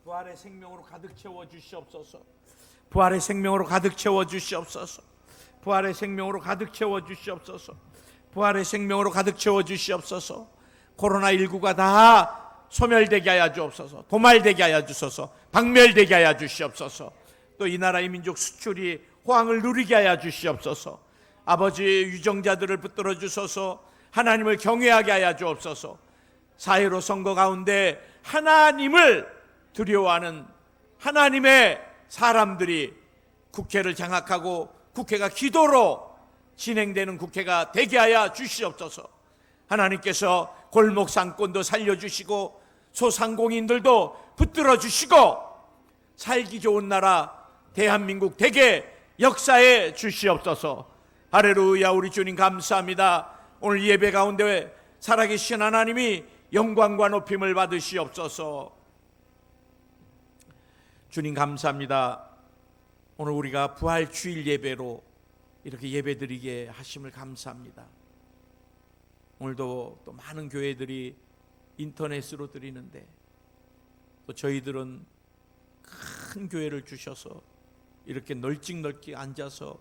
부활의 생명으로 가득 채워 주시옵소서. 부활의 생명으로 가득 채워 주시옵소서. 부활의 생명으로 가득 채워 주시옵소서. 부활의 생명으로 가득 채워 주시옵소서. 코로나19가 다 소멸되게 하여 주옵소서. 도말되게 하여 주소서. 박멸되게 하여 주시옵소서. 또 이 나라의 민족 수출이 호황을 누리게 하여 주시옵소서. 아버지, 유정자들을 붙들어 주소서. 하나님을 경외하게 하여 주옵소서. 4.15 선거 가운데 하나님을 두려워하는 하나님의 사람들이 국회를 장악하고 국회가 기도로 진행되는 국회가 되게 하여 주시옵소서. 하나님께서 골목 상권도 살려주시고 소상공인들도 붙들어 주시고 살기 좋은 나라 대한민국 되게 역사해 주시옵소서. 할렐루야. 우리 주님 감사합니다. 오늘 예배 가운데 살아계신 하나님이 영광과 높임을 받으시옵소서. 주님 감사합니다. 오늘 우리가 부활주일 예배로 이렇게 예배드리게 하심을 감사합니다. 오늘도 또 많은 교회들이 인터넷으로 드리는데 또 저희들은 큰 교회를 주셔서 이렇게 널찍널찍 앉아서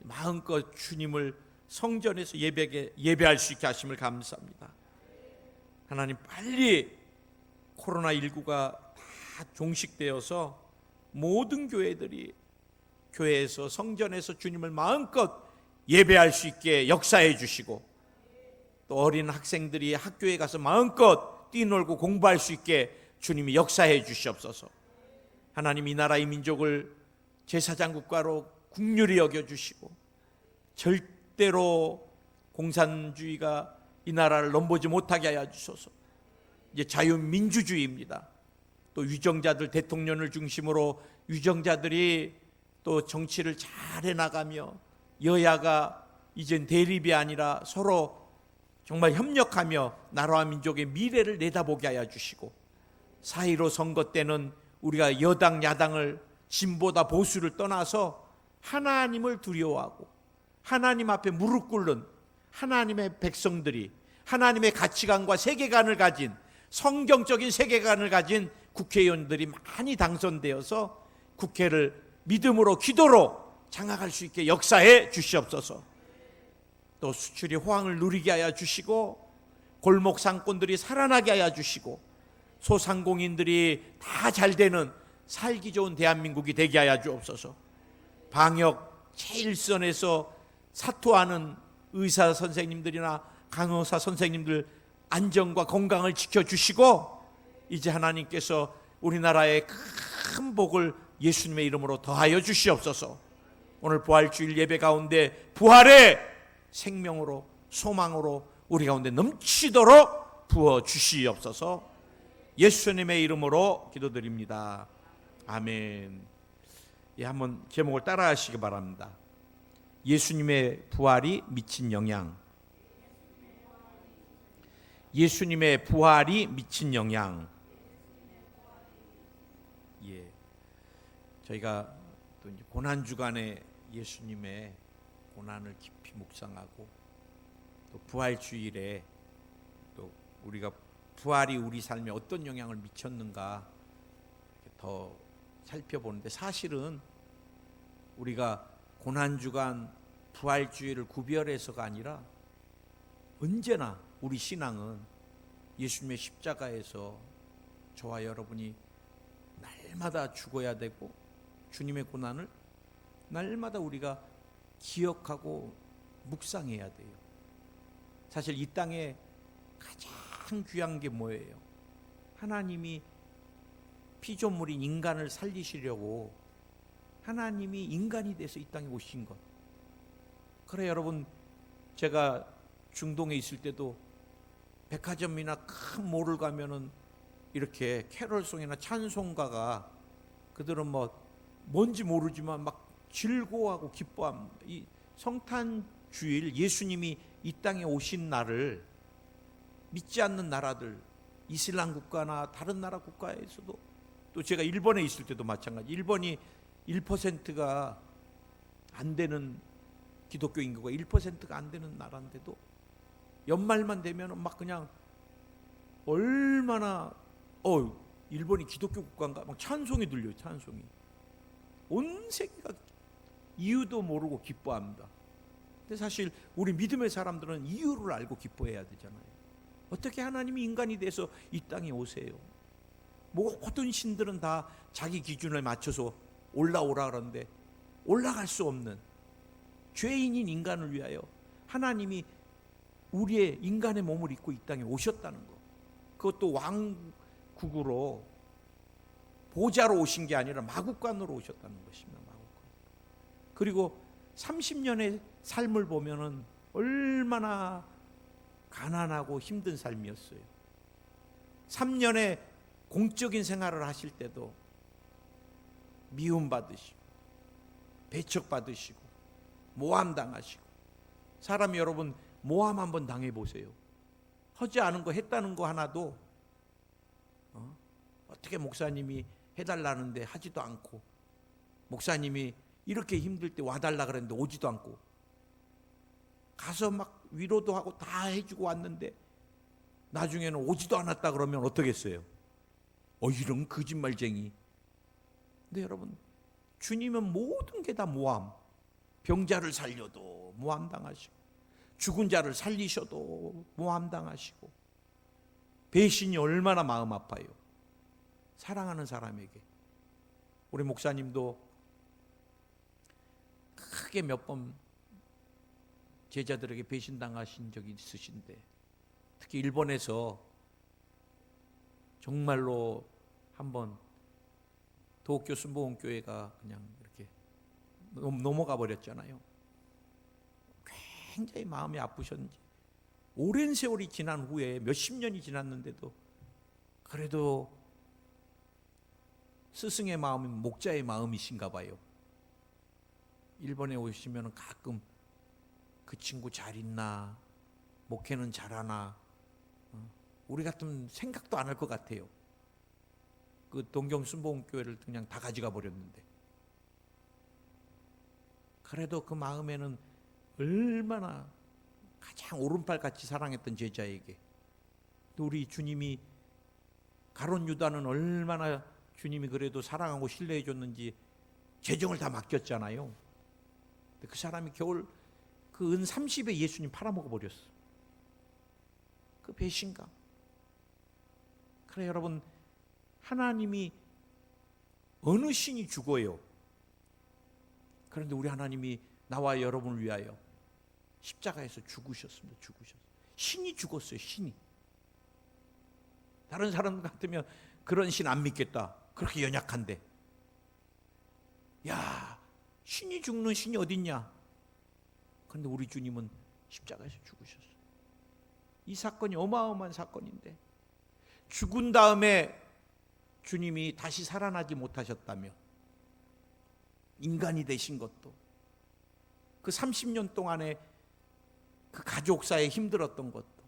마음껏 주님을 성전에서 예배할 수 있게 하심을 감사합니다. 하나님, 빨리 코로나19가 다 종식되어서 모든 교회들이 교회에서 성전에서 주님을 마음껏 예배할 수 있게 역사해 주시고 또 어린 학생들이 학교에 가서 마음껏 뛰놀고 공부할 수 있게 주님이 역사해 주시옵소서. 하나님, 이 나라의 민족을 제사장 국가로 국률이 여겨주시고 절대로 공산주의가 이 나라를 넘보지 못하게 하여 주소서. 이제 자유민주주의입니다. 또 유정자들, 대통령을 중심으로 유정자들이 또 정치를 잘 해나가며 여야가 이젠 대립이 아니라 서로 정말 협력하며 나라와 민족의 미래를 내다보게 하여 주시고 4.15 선거 때는 우리가 여당 야당을 진보다 보수를 떠나서 하나님을 두려워하고 하나님 앞에 무릎 꿇는 하나님의 백성들이 하나님의 가치관과 세계관을 가진 성경적인 세계관을 가진 국회의원들이 많이 당선되어서 국회를 믿음으로 기도로 장악할 수 있게 역사해 주시옵소서. 또 수출이 호황을 누리게 하여 주시고 골목 상권들이 살아나게 하여 주시고 소상공인들이 다 잘되는 살기 좋은 대한민국이 되게 하여 주옵소서. 방역 제1선에서 사투하는 의사 선생님들이나 간호사 선생님들 안전과 건강을 지켜주시고 이제 하나님께서 우리나라의 큰 복을 예수님의 이름으로 더하여 주시옵소서. 오늘 부활주일 예배 가운데 부활의 생명으로 소망으로 우리 가운데 넘치도록 부어 주시옵소서. 예수님의 이름으로 기도드립니다. 아멘. 예, 한번 제목을 따라 하시기 바랍니다. 예수님의 부활이 미친 영향. 예수님의 부활이 미친 영향. 예, 저희가 또 이제 고난 주간에 예수님의 고난을 깊이 묵상하고 또 부활 주일에 또 우리가 부활이 우리 삶에 어떤 영향을 미쳤는가 더 살펴보는데, 사실은 우리가 고난 주간 부활 주일을 구별해서가 아니라 언제나 우리 신앙은 예수님의 십자가에서 저와 여러분이 날마다 죽어야 되고 주님의 고난을 날마다 우리가 기억하고 묵상해야 돼요. 사실 이 땅에 가장 귀한 게 뭐예요? 하나님이 피조물인 인간을 살리시려고 하나님이 인간이 돼서 이 땅에 오신 것. 그래 여러분, 제가 중동에 있을 때도 백화점이나 큰 몰을 가면은 이렇게 캐롤송이나 찬송가가 그들은 뭔지 모르지만 막 즐거워하고 기뻐합니다. 이 성탄 주일 예수님이 이 땅에 오신 날을 믿지 않는 나라들, 이슬람 국가나 다른 나라 국가에서도, 또 제가 일본에 있을 때도 마찬가지. 일본이 1%가 안 되는 기독교 인구가 1%가 안 되는 나라인데도 연말만 되면 막 그냥 얼마나 일본이 기독교 국가인가 막 찬송이 들려요. 찬송이. 온 세계가 이유도 모르고 기뻐합니다. 근데 사실 우리 믿음의 사람들은 이유를 알고 기뻐해야 되잖아요. 어떻게 하나님이 인간이 돼서 이 땅에 오세요? 모든 신들은 다 자기 기준에 맞춰서 올라오라 그러는데 올라갈 수 없는 죄인인 인간을 위하여 하나님이 우리의 인간의 몸을 입고 이 땅에 오셨다는 거. 그것도 왕국으로 보좌로 오신 게 아니라 마국간으로 오셨다는 것입니다. 마국간. 그리고 30년의 삶을 보면은 얼마나 가난하고 힘든 삶이었어요. 3년의 공적인 생활을 하실 때도 미움받으시고 배척받으시고 모함당하시고. 사람이 여러분 모함 한번 당해보세요. 하지 않은 거 했다는 거 하나도 어떻게 목사님이 해달라는데 하지도 않고, 목사님이 이렇게 힘들 때 와달라 그랬는데 오지도 않고, 가서 막 위로도 하고 다 해주고 왔는데 나중에는 오지도 않았다 그러면 어떻겠어요? 이런 거짓말쟁이. 근데 여러분, 주님은 모든 게 다 모함. 병자를 살려도 모함당하시고, 죽은 자를 살리셔도 모함당하시고, 배신이 얼마나 마음 아파요. 사랑하는 사람에게. 우리 목사님도 크게 몇 번 제자들에게 배신당하신 적이 있으신데, 특히 일본에서 정말로 한번 도쿄 순복음교회가 그냥 이렇게 넘어가 버렸잖아요. 굉장히 마음이 아프셨는지 오랜 세월이 지난 후에 몇십 년이 지났는데도 그래도 스승의 마음은 목자의 마음이신가 봐요. 일본에 오시면 가끔 그 친구 잘 있나, 목회는 잘하나, 우리 같으면 생각도 안 할 것 같아요. 그 동경 순복음교회를 그냥 다 가져가 버렸는데, 그래도 그 마음에는 얼마나 가장 오른팔같이 사랑했던 제자에게, 또 우리 주님이 가룟 유다는 얼마나 주님이 그래도 사랑하고 신뢰해 줬는지 재정을 다 맡겼잖아요. 근데 그 사람이 겨울 그 은 30에 예수님 팔아먹어 버렸어. 그 배신감. 그래 여러분, 하나님이 어느 신이 죽어요. 그런데 우리 하나님이 나와 여러분을 위하여 십자가에서 죽으셨습니다. 죽으셨어요. 신이 죽었어요. 신이. 다른 사람 같으면 그런 신 안 믿겠다. 그렇게 연약한데. 야, 신이 죽는 신이 어딨냐? 그런데 우리 주님은 십자가에서 죽으셨어요. 이 사건이 어마어마한 사건인데, 죽은 다음에 주님이 다시 살아나지 못하셨다며, 인간이 되신 것도, 그 30년 동안에 그 가족사에 힘들었던 것도,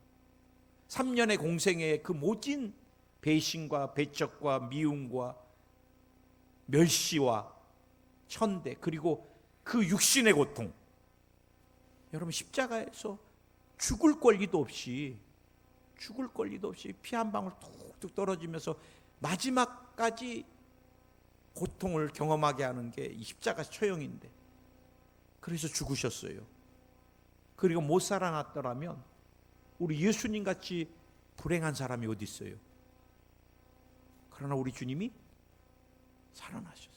3년의 공생의 그 모진 배신과 배척과 미움과 멸시와 천대, 그리고 그 육신의 고통, 여러분 십자가에서 죽을 권리도 없이 피 한 방울 툭툭 떨어지면서 마지막까지 고통을 경험하게 하는 게 이 십자가 처형인데, 그래서 죽으셨어요. 그리고 못 살아났더라면 우리 예수님 같이 불행한 사람이 어디 있어요? 그러나 우리 주님이 살아나셨어요.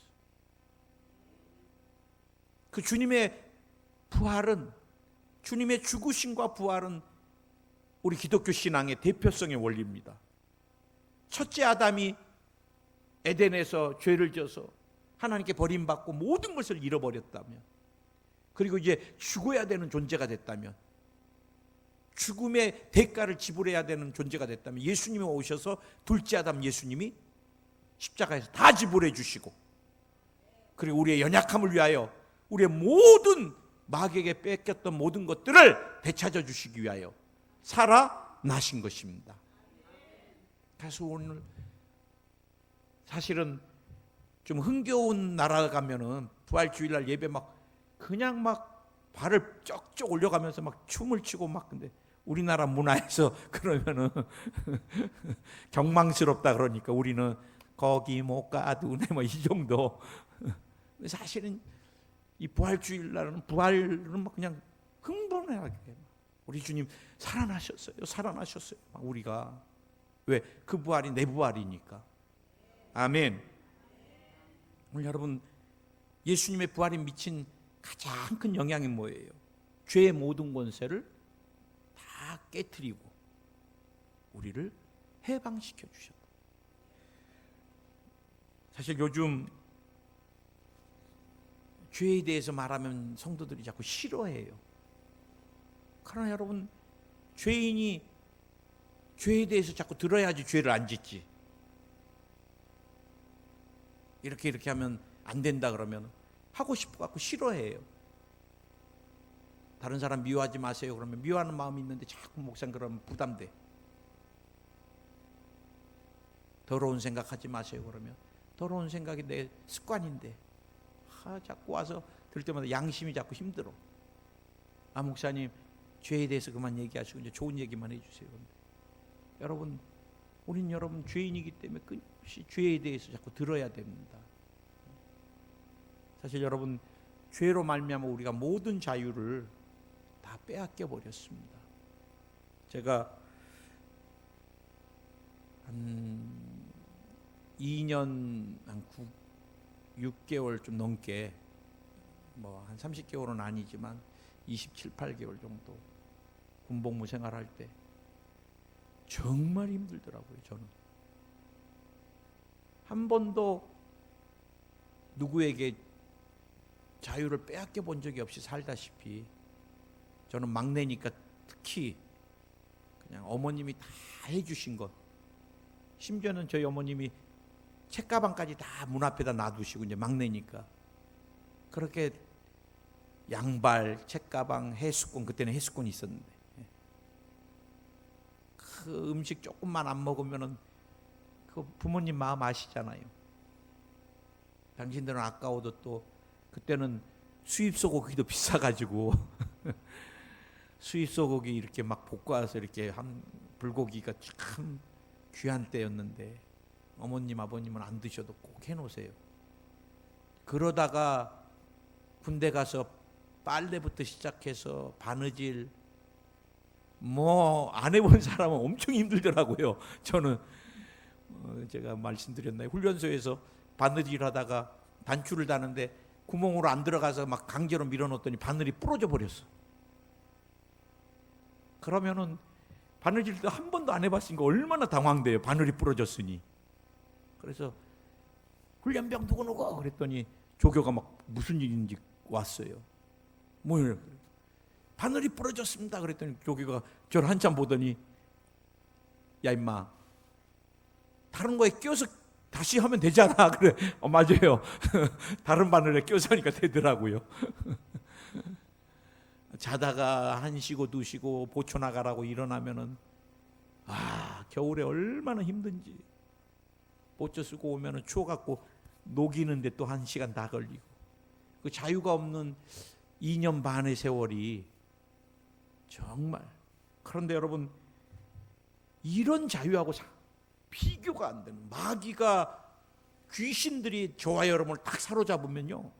그 주님의 부활은, 주님의 죽으심과 부활은 우리 기독교 신앙의 대표성의 원리입니다. 첫째 아담이 에덴에서 죄를 져서 하나님께 버림받고 모든 것을 잃어버렸다면, 그리고 이제 죽어야 되는 존재가 됐다면, 죽음의 대가를 지불해야 되는 존재가 됐다면, 예수님이 오셔서 둘째 아담 예수님이 십자가에서 다 지불해 주시고, 그리고 우리의 연약함을 위하여 우리의 모든 마귀에게 뺏겼던 모든 것들을 되찾아 주시기 위하여 살아나신 것입니다. 그래서 오늘 사실은 좀 흥겨운 나라 가면은 부활주일날 예배 그냥 발을 쩍쩍 올려가면서 춤을 추고 근데 우리나라 문화에서 그러면은 경망스럽다 그러니까 우리는 거기 못 가두네 뭐 이 정도. 사실은 이 부활주일날은 부활은 막 그냥 흥분하게 우리 주님 살아나셨어요. 살아나셨어요. 우리가 왜? 그 부활이 내 부활이니까. 아멘. 오늘 여러분 예수님의 부활이 미친 가장 큰 영향이 뭐예요? 죄의 모든 권세를 다 깨트리고 우리를 해방시켜 주셨다. 사실 요즘 죄에 대해서 말하면 성도들이 자꾸 싫어해요. 그러나 여러분 죄인이 죄에 대해서 자꾸 들어야지 죄를 안 짓지. 이렇게 하면 안 된다 그러면 하고 싶어 갖고 싫어해요. 다른 사람 미워하지 마세요 그러면 미워하는 마음이 있는데 자꾸 목사님 그러면 부담돼. 더러운 생각하지 마세요 그러면 더러운 생각이 내 습관인데 자꾸 와서 들을 때마다 양심이 자꾸 힘들어. 목사님 죄에 대해서 그만 얘기하시고 이제 좋은 얘기만 해주세요. 여러분 우린 여러분 죄인이기 때문에 끊임없이 죄에 대해서 자꾸 들어야 됩니다. 사실 여러분 죄로 말미암아 우리가 모든 자유를 다 빼앗겨 버렸습니다. 제가 한 2년 한 6개월 좀 넘게 뭐 한 30개월은 아니지만 27, 8개월 정도 군복무 생활할 때 정말 힘들더라고요. 저는 한 번도 누구에게 자유를 빼앗겨 본 적이 없이 살다시피 저는 막내니까 특히 그냥 어머님이 다 해주신 것, 심지어는 저희 어머님이 책가방까지 다 문 앞에다 놔두시고 이제 막내니까 그렇게 양발, 책가방, 해수권, 그때는 해수권이 있었는데 그 음식 조금만 안 먹으면은 그 부모님 마음 아시잖아요. 당신들은 아까워도 또 그때는 수입 소고기도 비싸가지고 수입 소고기 이렇게 막 볶아서 이렇게 한 불고기가 참 귀한 때였는데 어머님 아버님은 안 드셔도 꼭 해놓으세요. 그러다가 군대 가서 빨래부터 시작해서 바느질 뭐 안 해본 사람은 엄청 힘들더라고요. 저는 제가 말씀드렸나요? 훈련소에서 바느질 하다가 단추를 다는데 구멍으로 안 들어가서 막 강제로 밀어넣었더니 바늘이 부러져 버렸어. 그러면은 바느질도 한 번도 안 해봤으니까 얼마나 당황돼요. 바늘이 부러졌으니. 그래서 훈련병 누구 그랬더니 조교가 막 무슨 일인지 왔어요. 뭐예요? 바늘이 부러졌습니다. 그랬더니 조교가 저를 한참 보더니 야 임마 다른 거에 껴서 다시 하면 되잖아. 그래. 맞아요. 다른 바늘에 껴서 하니까 되더라고요. 자다가 1시고 2시고 보초 나가라고 일어나면은 겨울에 얼마나 힘든지. 보초 쓰고 오면은 추워갖고 녹이는데 또 1시간 다 걸리고. 그 자유가 없는 2년 반의 세월이 정말. 그런데 여러분 이런 자유하고 비교가 안 되는, 마귀가 귀신들이 저와 여러분을 딱 사로잡으면요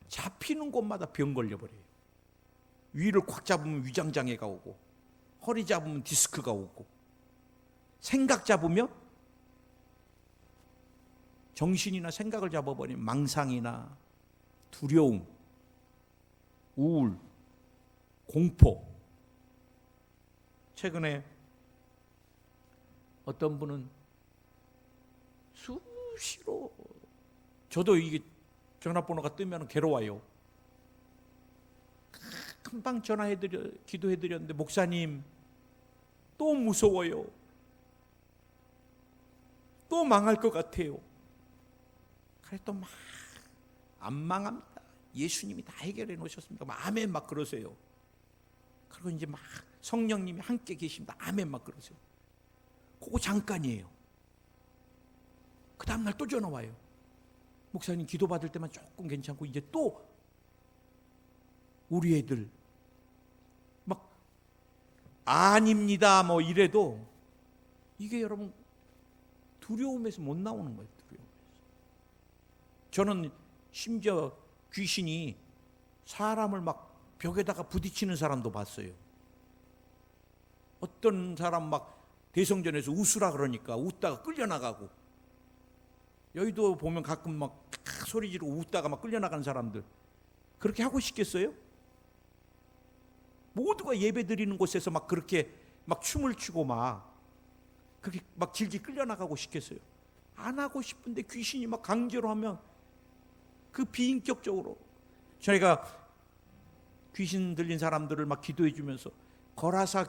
잡히는 곳마다 병 걸려버려요. 위를 꽉 잡으면 위장장애가 오고 허리 잡으면 디스크가 오고 생각 잡으면 정신이나 생각을 잡아버리면 망상이나 두려움, 우울, 공포. 최근에 어떤 분은 수시로 저도 이게 전화번호가 뜨면 괴로워요. 금방 기도해드렸는데 목사님 또 무서워요. 또 망할 것 같아요. 그래도 막 안 망합니다. 예수님이 다 해결해 놓으셨습니다. 아멘 막 그러세요. 그리고 이제 막 성령님이 함께 계십니다. 아멘 막 그러세요. 그거 잠깐이에요. 그 다음날 또 전화 와요. 목사님 기도 받을 때만 조금 괜찮고 이제 또 우리 애들 막 아닙니다 뭐 이래도 이게 여러분 두려움에서 못 나오는 거예요. 두려움에서. 저는 심지어 귀신이 사람을 막 벽에다가 부딪히는 사람도 봤어요. 어떤 사람 막 대성전에서 웃으라 그러니까 웃다가 끌려나가고, 여의도 보면 가끔 막 소리 지르고 웃다가 막 끌려나가는 사람들, 그렇게 하고 싶겠어요? 모두가 예배 드리는 곳에서 막 그렇게 막 춤을 추고 막 그렇게 막 질질 끌려나가고 싶겠어요? 안 하고 싶은데 귀신이 막 강제로 하면 그 비인격적으로. 저희가 귀신 들린 사람들을 막 기도해 주면서 거라사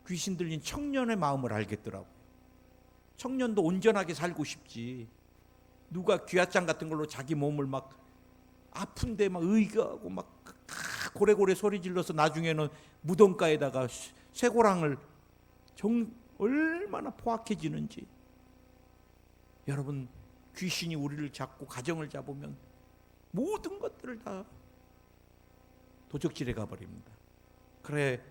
귀신 들린 청년의 마음을 알겠더라고요. 청년도 온전하게 살고 싶지, 누가 귀화장 같은 걸로 자기 몸을 막 아픈데 막 의거하고 막 고래고래 소리 질러서 나중에는 무덤가에다가 쇠고랑을 얼마나 포악해지는지. 여러분, 귀신이 우리를 잡고 가정을 잡으면 모든 것들을 다 도적질해 가버립니다. 그래,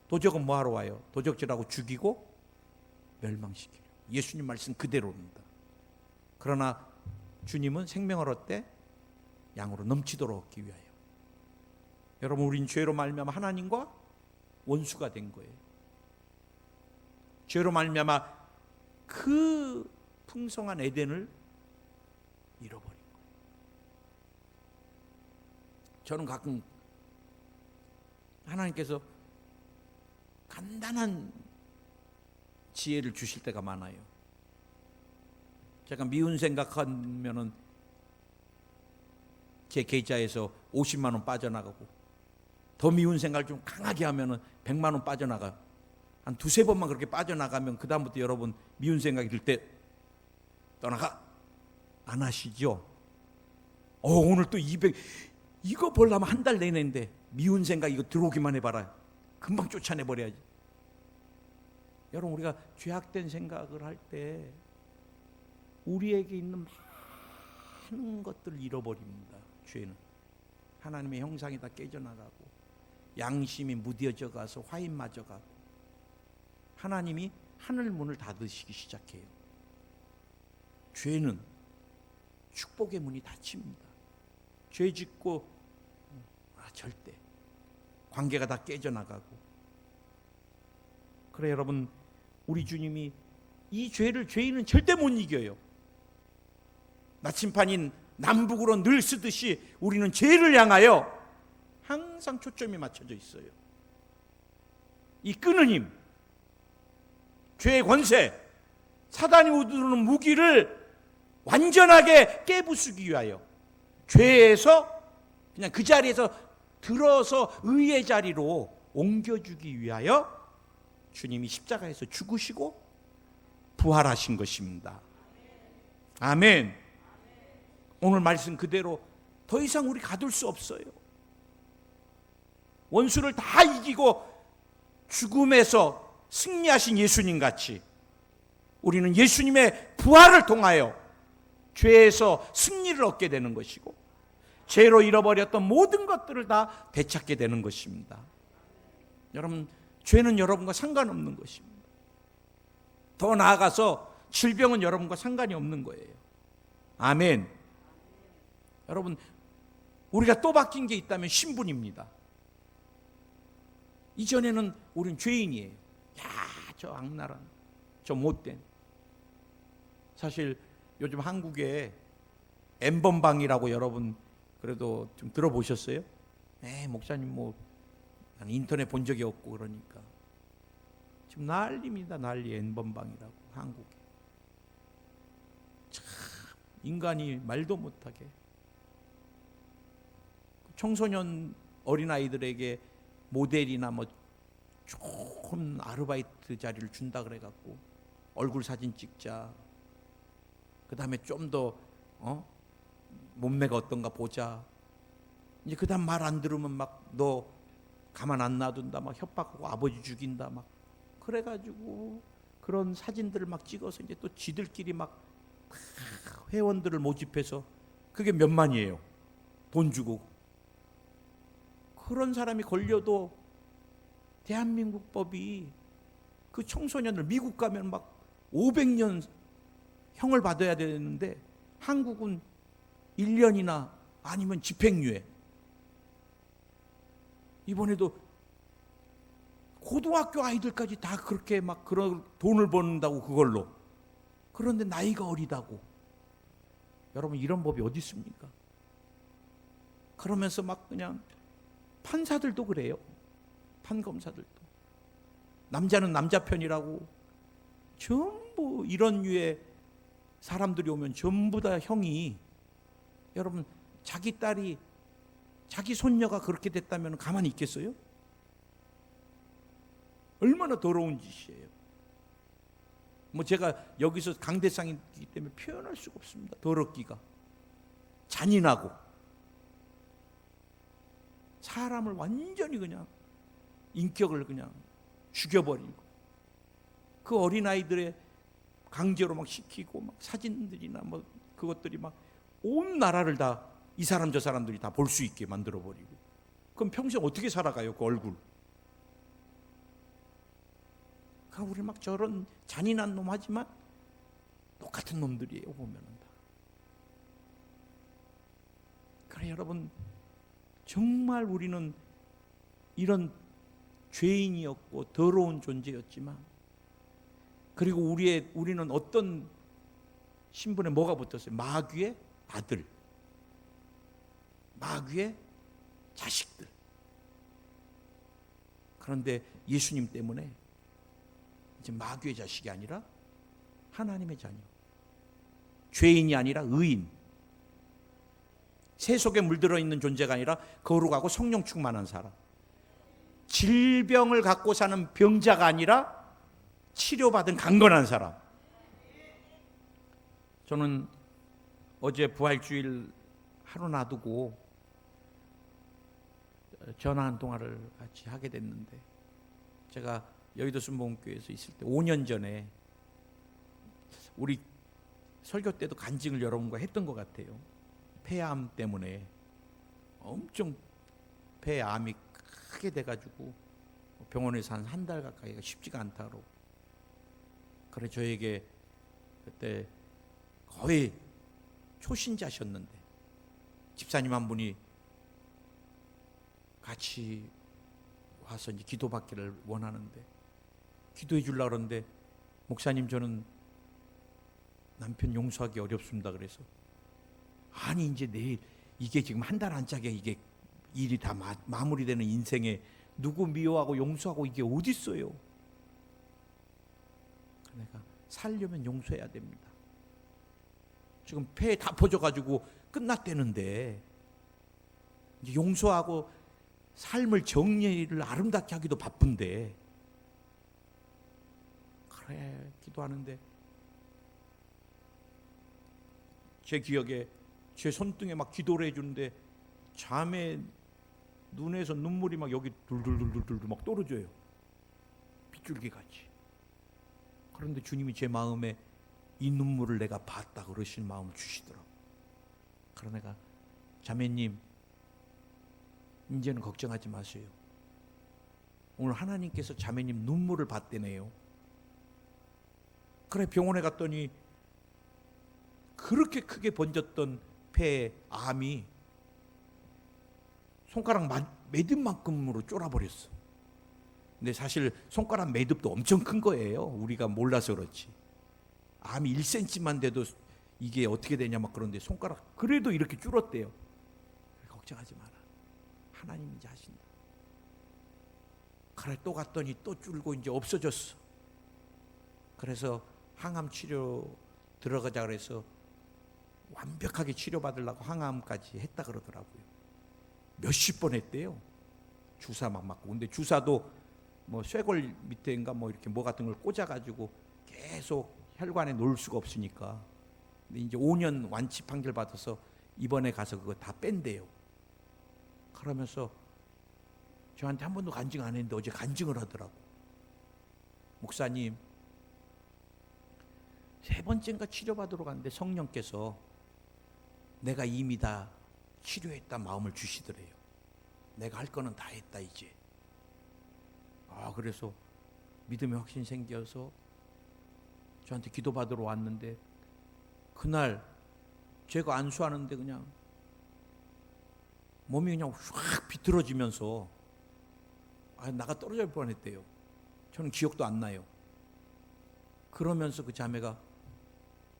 도적은 뭐하러 와요? 도적질하고 죽이고 멸망시켜요. 예수님 말씀 그대로입니다. 그러나 주님은 생명을 얻되 양으로 넘치도록 얻기 위하여. 여러분, 우린 죄로 말미암아 하나님과 원수가 된 거예요. 죄로 말미암아 그 풍성한 에덴을 잃어버린 거예요. 저는 가끔 하나님께서 간단한 지혜를 주실 때가 많아요. 제가 미운 생각하면은 제 계좌에서 50만 원 빠져나가고, 더 미운 생각을 좀 강하게 하면은 100만 원 빠져나가. 한 두세 번만 그렇게 빠져나가면 그 다음부터 여러분 미운 생각이 들 때 떠나가 안 하시죠? 오늘 또 200 이거 벌려면 한 달 내내인데 미운 생각 이거 들어오기만 해봐라. 금방 쫓아내버려야지. 여러분, 우리가 죄악된 생각을 할 때 우리에게 있는 많은 것들을 잃어버립니다. 죄는 하나님의 형상이 다 깨져나가고, 양심이 무뎌져 가서 화인마저 가고, 하나님이 하늘 문을 닫으시기 시작해요. 죄는 축복의 문이 닫힙니다. 죄 짓고 절대 관계가 다 깨져나가고. 그래, 여러분, 우리 주님이 이 죄를, 죄인은 절대 못 이겨요. 나침판인 남북으로 늘 쓰듯이 우리는 죄를 향하여 항상 초점이 맞춰져 있어요. 이 끄는 힘, 죄의 권세, 사단이 우두르는 무기를 완전하게 깨부수기 위하여, 죄에서 그냥 그 자리에서 들어서 의의 자리로 옮겨주기 위하여 주님이 십자가에서 죽으시고 부활하신 것입니다. 아멘. 오늘 말씀 그대로 더 이상 우리 가둘 수 없어요. 원수를 다 이기고 죽음에서 승리하신 예수님 같이 우리는 예수님의 부활을 통하여 죄에서 승리를 얻게 되는 것이고, 죄로 잃어버렸던 모든 것들을 다 되찾게 되는 것입니다. 여러분, 죄는 여러분과 상관없는 것입니다. 더 나아가서 질병은 여러분과 상관이 없는 거예요. 아멘. 여러분, 우리가 또 바뀐 게 있다면 신분입니다. 이전에는 우린 죄인이에요. 야, 저 악랄한, 저 못된. 사실 요즘 한국에 N번방이라고 여러분 그래도 좀 들어보셨어요? 목사님 뭐 나는 인터넷 본 적이 없고 그러니까. 지금 난리입니다. 난리. N번방이라고 한국에. 참 인간이 말도 못하게 청소년 어린아이들에게 모델이나 뭐 좋은 아르바이트 자리를 준다 그래갖고 얼굴 사진 찍자, 그 다음에 좀 더 몸매가 어떤가 보자, 이제 그 다음 말 안 들으면 막 너 가만 안 놔둔다, 막 협박하고 아버지 죽인다, 막 그래가지고 그런 사진들을 막 찍어서 이제 또 지들끼리 막 회원들을 모집해서, 그게 몇만이에요. 돈 주고. 그런 사람이 걸려도 대한민국 법이 그 청소년을, 미국 가면 막 500년 형을 받아야 되는데 한국은 1년이나 아니면 집행유예. 이번에도 고등학교 아이들까지 다 그렇게 막 그런 돈을 버는다고 그걸로. 그런데 나이가 어리다고. 여러분 이런 법이 어디 있습니까? 그러면서 막 그냥 판사들도 그래요. 판검사들도. 남자는 남자 편이라고 전부 이런 류의 사람들이 오면 전부 다 형이, 여러분 자기 딸이 자기 손녀가 그렇게 됐다면 가만히 있겠어요? 얼마나 더러운 짓이에요. 뭐 제가 여기서 강대상이기 때문에 표현할 수가 없습니다. 더럽기가 잔인하고 사람을 완전히 그냥 인격을 그냥 죽여버리고 그 어린아이들의 강제로 막 시키고 막 사진들이나 뭐 그것들이 막 온 나라를 다 이 사람 저 사람들이 다 볼 수 있게 만들어버리고, 그럼 평생 어떻게 살아가요 그 얼굴. 그러니까 우리 막 저런 잔인한 놈 하지만 똑같은 놈들이에요 보면은 다. 그래 여러분 정말 우리는 이런 죄인이었고 더러운 존재였지만, 그리고 우리는 어떤 신분에 뭐가 붙었어요? 마귀의 아들, 마귀의 자식들. 그런데 예수님 때문에 이제 마귀의 자식이 아니라 하나님의 자녀, 죄인이 아니라 의인, 새 속에 물들어 있는 존재가 아니라 거룩하고 성령 충만한 사람, 질병을 갖고 사는 병자가 아니라 치료받은 강건한 사람. 저는 어제 부활주일 하루 놔두고 전화 한 통화를 같이 하게 됐는데, 제가 여의도 순복음교회에서 있을 때 5년 전에 우리 설교 때도 간증을 여러분과 했던 것 같아요. 폐암 때문에 엄청 폐암이 크게 돼가지고 병원에서 한 달 가까이가 쉽지가 않다고. 그래 저에게 그때 거의 초신자셨는데 집사님 한 분이 같이 와서 이제 기도받기를 원하는데, 기도해 주려고 그러는데 목사님 저는 남편 용서하기 어렵습니다. 그래서 아니 이제 내일 이게 지금 한 달 안짝에 이게 일이 다 마무리되는 인생에 누구 미워하고 용서하고 이게 어디 있어요? 내가 살려면 용서해야 됩니다. 지금 폐에 다 퍼져가지고 끝났대는데 이제 용서하고 삶을 정리를 아름답게 하기도 바쁜데, 그래 기도하는데 제 기억에 제 손등에 막 기도를 해주는데 잠에 눈에서 눈물이 막 여기 둘둘둘둘 막 떨어져요. 빗줄기 같이. 그런데 주님이 제 마음에 이 눈물을 내가 봤다 그러신 마음을 주시더라고. 그러 내가 자매님 이제는 걱정하지 마세요. 오늘 하나님께서 자매님 눈물을 봤대네요. 그래 병원에 갔더니 그렇게 크게 번졌던 폐에 암이 손가락 매듭만큼으로 쫄아버렸어. 근데 사실 손가락 매듭도 엄청 큰 거예요. 우리가 몰라서 그렇지. 암이 1cm만 돼도 이게 어떻게 되냐 막 그런데 손가락 그래도 이렇게 줄었대요. 걱정하지 마라. 하나님이 이제 하신다. 그래 또 갔더니 또 줄고 이제 없어졌어. 그래서 항암 치료 들어가자 그래서 완벽하게 치료받으려고 항암까지 했다 그러더라고요. 몇십 번 했대요. 주사 막 맞고. 근데 주사도 뭐 쇄골 밑에인가 뭐 이렇게 뭐 같은 걸 꽂아가지고 계속 혈관에 놓을 수가 없으니까. 근데 이제 5년 완치 판결 받아서 이번에 가서 그거 다 뺀대요. 그러면서 저한테 한 번도 간증 안 했는데 어제 간증을 하더라고. 목사님 3번째인가 치료받으러 갔는데 성령께서 내가 이미 다 치료했다 마음을 주시더래요. 내가 할 거는 다 했다 이제. 그래서 믿음의 확신이 생겨서 저한테 기도받으러 왔는데 그날 제가 안수하는데 그냥 몸이 그냥 확 비틀어지면서 나가 떨어질 뻔했대요. 저는 기억도 안 나요. 그러면서 그 자매가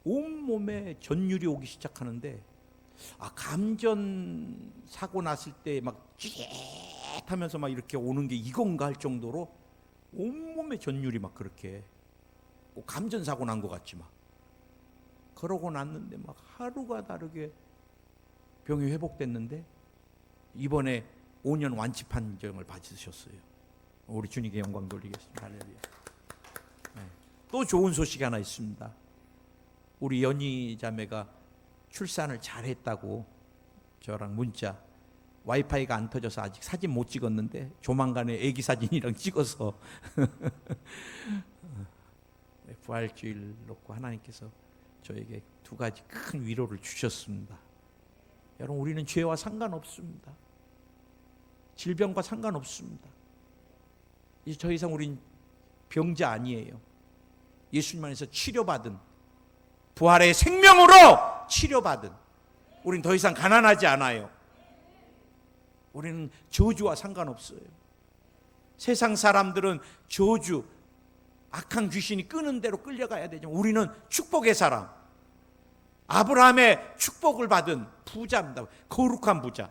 온몸에 전율이 오기 시작하는데 감전 사고 났을 때 막 찌릿하면서 막 이렇게 오는 게 이건가 할 정도로 온몸에 전율이 막 그렇게 감전 사고 난 것 같지 막 그러고 났는데 막 하루가 다르게 병이 회복됐는데 이번에 5년 완치 판정을 받으셨어요. 우리 주님께 영광 돌리겠습니다. 할렐루야. 또 좋은 소식이 하나 있습니다. 우리 연희 자매가 출산을 잘했다고 저랑 문자, 와이파이가 안 터져서 아직 사진 못 찍었는데 조만간에 애기 사진이랑 찍어서 부활주일 놓고 하나님께서 저에게 두 가지 큰 위로를 주셨습니다. 여러분, 우리는 죄와 상관없습니다. 질병과 상관없습니다. 이제 더 이상 우린 병자 아니에요. 예수님 안에서 치료받은, 부활의 생명으로 치료받은, 우린 더 이상 가난하지 않아요. 우리는 저주와 상관없어요. 세상 사람들은 저주, 악한 귀신이 끄는 대로 끌려가야 되죠. 우리는 축복의 사람, 아브라함의 축복을 받은 부자입니다. 거룩한 부자.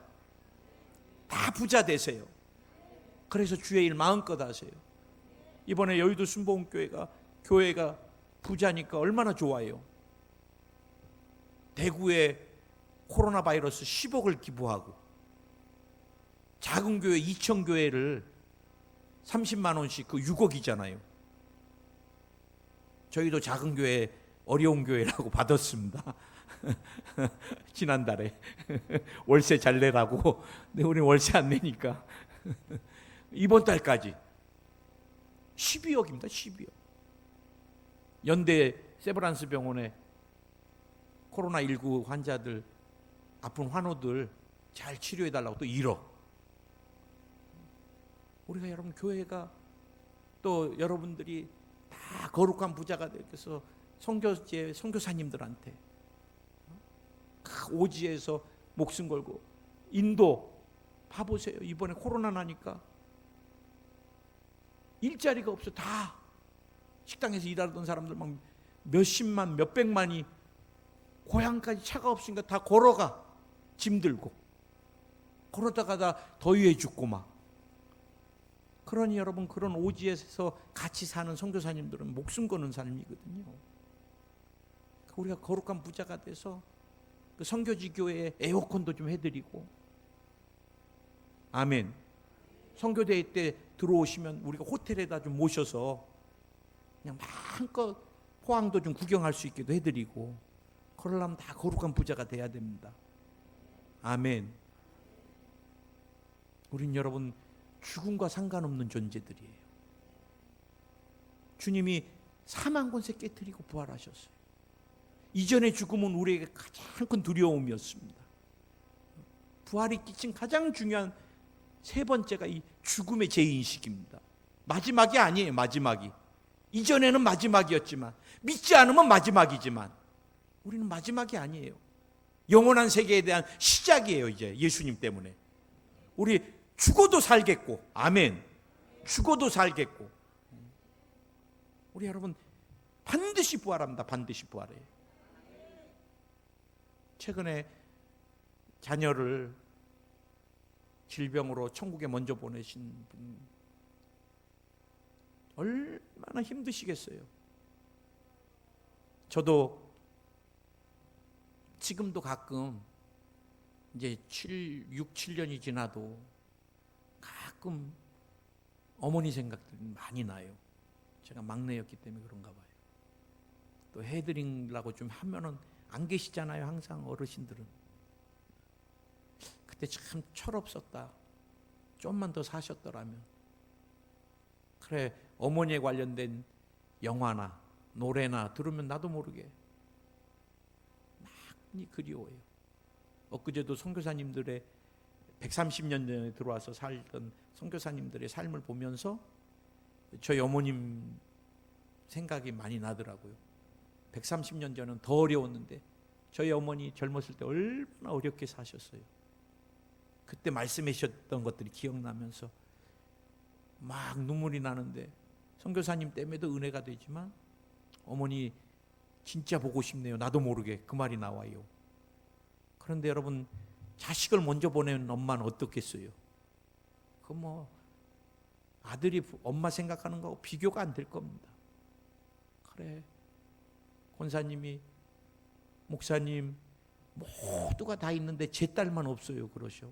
다 부자 되세요. 그래서 주의 일 마음껏 하세요. 이번에 여의도 순복음교회가 부자니까 얼마나 좋아요. 대구에 코로나 바이러스 10억을 기부하고, 작은 교회 2천 교회를 30만 원씩, 그 6억이잖아요. 저희도 작은 교회 어려운 교회라고 받았습니다. 지난달에 월세 잘 내라고. 근데 우리는 월세 안 내니까 이번 달까지 12억입니다. 12억. 연대 세브란스 병원에 코로나19 환자들, 아픈 환우들 잘 치료해달라고 또 1억. 우리가 여러분, 교회가 또 여러분들이 다 거룩한 부자가 되어서 선교사님들한테 오지에서 목숨 걸고, 인도 봐보세요. 이번에 코로나 나니까 일자리가 없어. 다 식당에서 일하던 사람들 막 몇십만 몇백만이 고향까지 차가 없으니까 다 걸어가. 짐 들고 그러다가 다 더위에 죽고 막. 그러니 여러분, 그런 오지에서 같이 사는 선교사님들은 목숨 거는 삶이거든요. 우리가 거룩한 부자가 돼서 그 선교지 교회에 에어컨도 좀 해드리고, 아멘. 선교대회 때 들어오시면 우리가 호텔에다 좀 모셔서 그냥 마음껏 포항도 좀 구경할 수 있게도 해드리고, 그러려면 다 거룩한 부자가 돼야 됩니다. 아멘. 우린 여러분, 죽음과 상관없는 존재들이에요. 주님이 사망 권세 깨뜨리고 부활하셨어요. 이전의 죽음은 우리에게 가장 큰 두려움이었습니다. 부활이 끼친 가장 중요한 세 번째가 이 죽음의 재인식입니다. 마지막이 아니에요. 마지막이. 이전에는 마지막이었지만, 믿지 않으면 마지막이지만, 우리는 마지막이 아니에요. 영원한 세계에 대한 시작이에요. 이제 예수님 때문에 우리 죽어도 살겠고, 아멘. 죽어도 살겠고, 우리 여러분 반드시 부활합니다. 반드시 부활해요. 최근에 자녀를 질병으로 천국에 먼저 보내신 분, 얼마나 힘드시겠어요. 저도 지금도 가끔 이제 6, 7년이 지나도 가끔 어머니 생각들이 많이 나요. 제가 막내였기 때문에 그런가 봐요. 또 해드리려고 좀 하면은 안 계시잖아요. 항상 어르신들은. 그때 참 철없었다. 좀만 더 사셨더라면. 그래, 어머니에 관련된 영화나 노래나 들으면 나도 모르게 많이 그리워요. 엊그제도 선교사님들의 130년 전에 들어와서 살던 선교사님들의 삶을 보면서 저희 어머님 생각이 많이 나더라고요. 130년 전은 더 어려웠는데 저희 어머니 젊었을 때 얼마나 어렵게 사셨어요. 그때 말씀해 주셨던 것들이 기억나면서 막 눈물이 나는데, 선교사님 때문에도 은혜가 되지만 어머니 진짜 보고 싶네요. 나도 모르게 그 말이 나와요. 그런데 여러분, 자식을 먼저 보내는 엄마는 어떻겠어요? 그 뭐 아들이 엄마 생각하는 거하고 비교가 안 될 겁니다. 그래, 권사님이, 목사님 모두가 다 있는데 제 딸만 없어요 그러셔.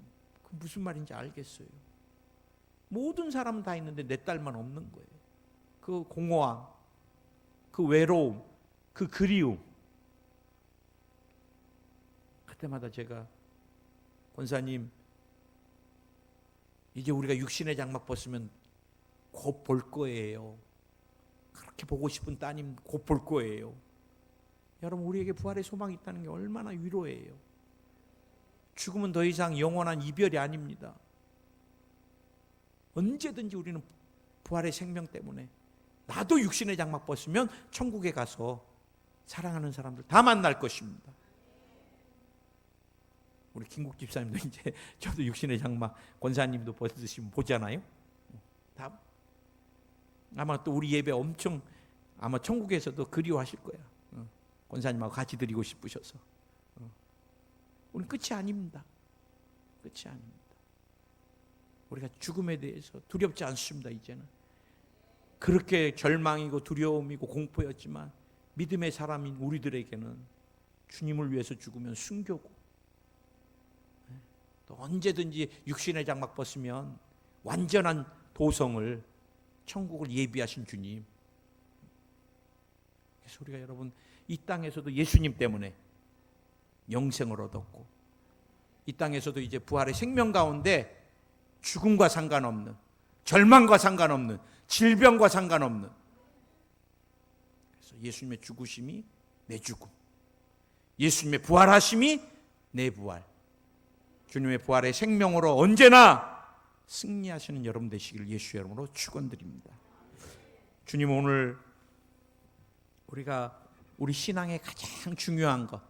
그 무슨 말인지 알겠어요. 모든 사람은 다 있는데 내 딸만 없는 거예요. 그 공허함, 그 외로움, 그 그리움. 그때마다 제가, 권사님 이제 우리가 육신의 장막 벗으면 곧 볼 거예요. 그렇게 보고 싶은 따님 곧 볼 거예요. 여러분, 우리에게 부활의 소망이 있다는 게 얼마나 위로예요. 죽음은 더 이상 영원한 이별이 아닙니다. 언제든지 우리는 부활의 생명 때문에, 나도 육신의 장막 벗으면 천국에 가서 사랑하는 사람들 다 만날 것입니다. 우리 김국 집사님도 이제, 저도 육신의 장막, 권사님도 벗으시면 보잖아요. 다 아마 또 우리 예배 엄청, 아마 천국에서도 그리워하실 거야. 권사님하고 같이 드리고 싶으셔서. 우리는 끝이 아닙니다. 끝이 아닙니다. 우리가 죽음에 대해서 두렵지 않습니다. 이제는 그렇게 절망이고 두려움이고 공포였지만, 믿음의 사람인 우리들에게는 주님을 위해서 죽으면 순교고, 또 언제든지 육신의 장막 벗으면 완전한 도성을, 천국을 예비하신 주님. 그래서 우리가 여러분, 이 땅에서도 예수님 때문에 영생을 얻었고, 이 땅에서도 이제 부활의 생명 가운데 죽음과 상관없는, 절망과 상관없는, 질병과 상관없는, 그래서 예수님의 죽으심이 내 죽음, 예수님의 부활하심이 내 부활, 주님의 부활의 생명으로 언제나 승리하시는 여러분 되시기를 예수의 이름으로 축원드립니다. 주님, 오늘 우리가 우리 신앙의 가장 중요한 것,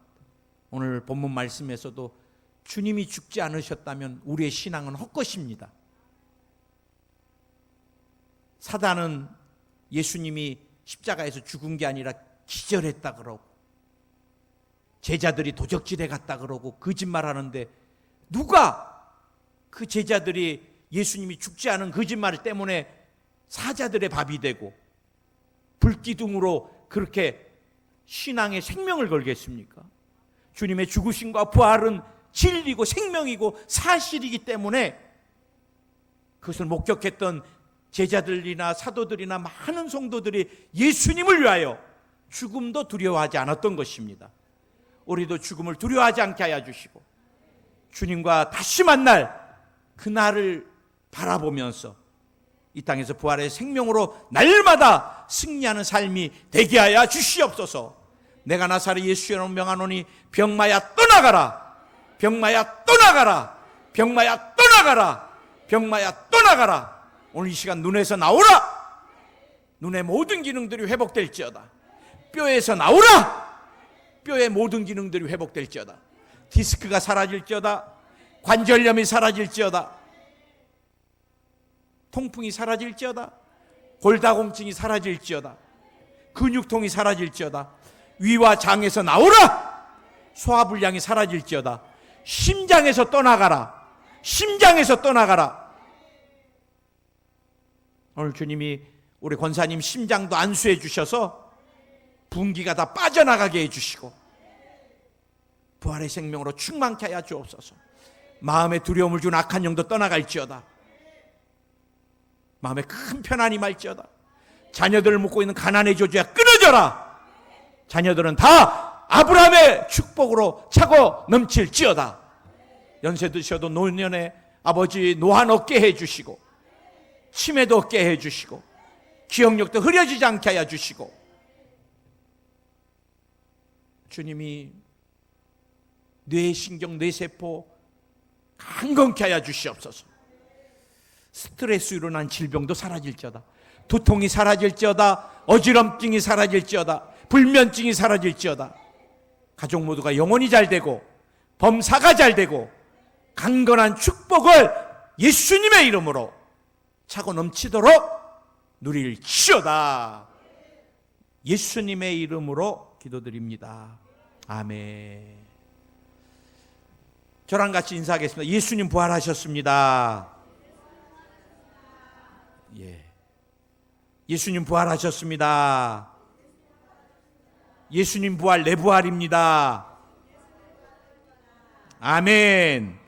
오늘 본문 말씀에서도 주님이 죽지 않으셨다면 우리의 신앙은 헛것입니다. 사단은 예수님이 십자가에서 죽은 게 아니라 기절했다 그러고, 제자들이 도적질해 갔다 그러고 거짓말하는데, 누가 그 제자들이 예수님이 죽지 않은 거짓말 때문에 사자들의 밥이 되고 불기둥으로 그렇게 신앙의 생명을 걸겠습니까? 주님의 죽으심과 부활은 진리고 생명이고 사실이기 때문에 그것을 목격했던 제자들이나 사도들이나 많은 성도들이 예수님을 위하여 죽음도 두려워하지 않았던 것입니다. 우리도 죽음을 두려워하지 않게 하여 주시고, 주님과 다시 만날 그날을 바라보면서 이 땅에서 부활의 생명으로 날마다 승리하는 삶이 되게 하여 주시옵소서. 내가 나사렛 예수의 이름으로 명하노니 병마야 떠나가라, 병마야 떠나가라, 병마야 떠나가라, 병마야 떠나가라. 오늘 이 시간 눈에서 나오라. 눈의 모든 기능들이 회복될지어다. 뼈에서 나오라. 뼈의 모든 기능들이 회복될지어다. 디스크가 사라질지어다. 관절염이 사라질지어다. 통풍이 사라질지어다. 골다공증이 사라질지어다. 근육통이 사라질지어다. 위와 장에서 나오라. 소화불량이 사라질지어다. 심장에서 떠나가라. 심장에서 떠나가라. 오늘 주님이 우리 권사님 심장도 안수해 주셔서 분기가 다 빠져나가게 해주시고 부활의 생명으로 충만케 하여 주옵소서. 마음에 두려움을 준 악한 영도 떠나갈지어다. 마음에 큰 편안이 말지어다. 자녀들을 묶고 있는 가난의 저주야 끊어져라. 자녀들은 다 아브라함의 축복으로 차고 넘칠지어다. 연세 드셔도 노년에 아버지 노안 없게 해주시고 치매도 없게 해주시고 기억력도 흐려지지 않게 하여 주시고, 주님이 뇌신경 뇌세포 강건케 하여 주시옵소서. 스트레스로 인한 질병도 사라질지어다. 두통이 사라질지어다. 어지럼증이 사라질지어다. 불면증이 사라질지어다. 가족 모두가 영혼이 잘 되고 범사가 잘 되고 강건한 축복을 예수님의 이름으로 차고 넘치도록 누릴지어다. 예수님의 이름으로 기도드립니다. 아멘. 저랑 같이 인사하겠습니다. 예수님 부활하셨습니다. 예. 예수님 부활하셨습니다. 예수님 부활 내 부활입니다. 아멘.